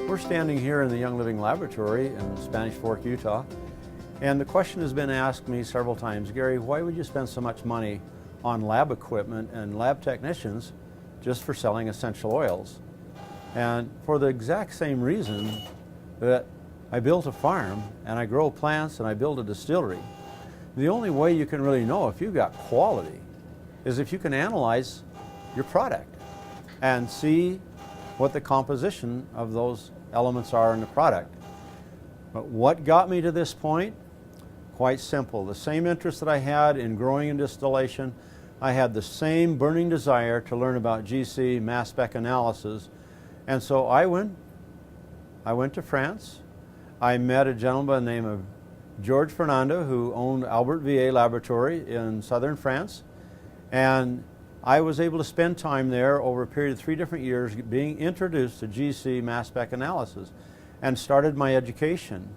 We're standing here in the Young Living Laboratory in Spanish Fork, Utah, and the question has been asked me several times, Gary, why would you spend so much money on lab equipment and lab technicians just for selling essential oils? And for the exact same reason that I built a farm and I grow plants and I build a distillery. The only way you can really know if you've got quality is if you can analyze your product and see what the composition of those elements are in the product. But what got me to this point? Quite simple. The same interest that I had in growing and distillation, I had the same burning desire to learn about GC mass spec analysis. And so I went to France. I met a gentleman by the name of George Fernando, who owned Albert VA Laboratory in southern France. And I was able to spend time there over a period of 3 different years being introduced to GC mass spec analysis and started my education.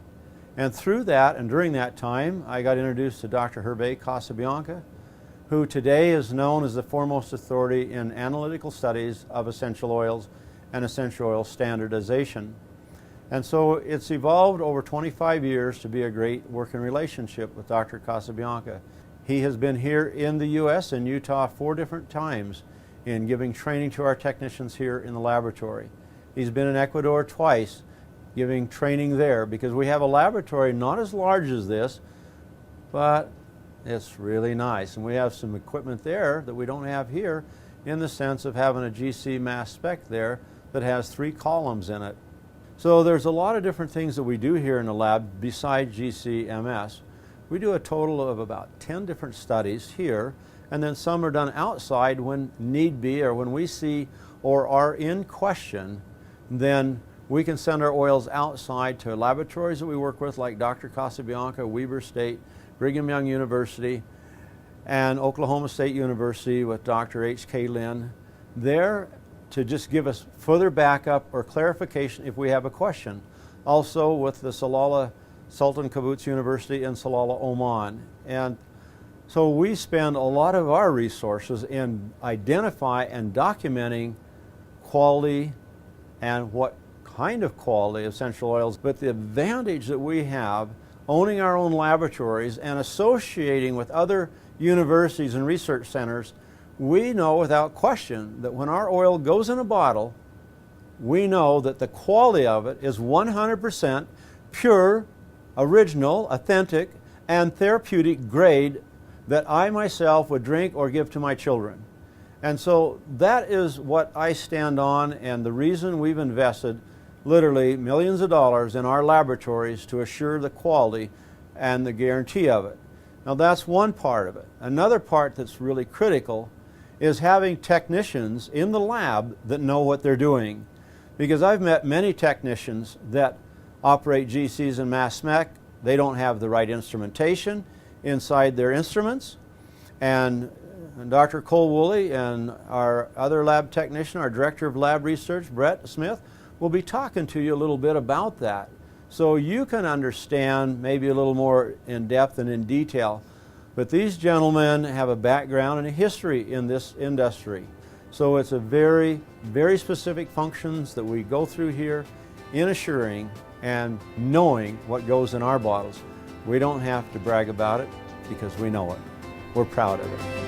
And through that and during that time, I got introduced to Dr. Hervé Casabianca, who today is known as the foremost authority in analytical studies of essential oils and essential oil standardization. And so it's evolved over 25 years to be a great working relationship with Dr. Casabianca. He has been here in the U.S. and Utah 4 different times in giving training to our technicians here in the laboratory. He's been in Ecuador twice giving training there because we have a laboratory not as large as this, but it's really nice. And we have some equipment there that we don't have here in the sense of having a GC mass spec there that has 3 columns in it. So there's a lot of different things that we do here in the lab besides GC-MS. We do a total of about 10 different studies here, and then some are done outside when need be or when we see or are in question. Then we can send our oils outside to laboratories that we work with like Dr. Casabianca, Weber State, Brigham Young University, and Oklahoma State University with Dr. H.K. Lynn. There to just give us further backup or clarification if we have a question. Also with the Salalah Sultan Qaboos University in Salalah, Oman. And so we spend a lot of our resources in identifying and documenting quality and what kind of quality essential oils. But the advantage that we have owning our own laboratories and associating with other universities and research centers, we know without question that when our oil goes in a bottle, we know that the quality of it is 100% pure, original, authentic, and therapeutic grade that I myself would drink or give to my children. And so that is what I stand on, and the reason we've invested literally millions of dollars in our laboratories to assure the quality and the guarantee of it. Now that's one part of it. Another part that's really critical is having technicians in the lab that know what they're doing. Because I've met many technicians that operate GCs and mass spec. They don't have the right instrumentation inside their instruments. And Dr. Cole Woolley and our other lab technician, our Director of Lab Research, Brett Smith, will be talking to you a little bit about that. So you can understand maybe a little more in depth and in detail. But these gentlemen have a background and a history in this industry. So it's a very, very specific functions that we go through here in assuring and knowing what goes in our bottles. We don't have to brag about it because we know it. We're proud of it.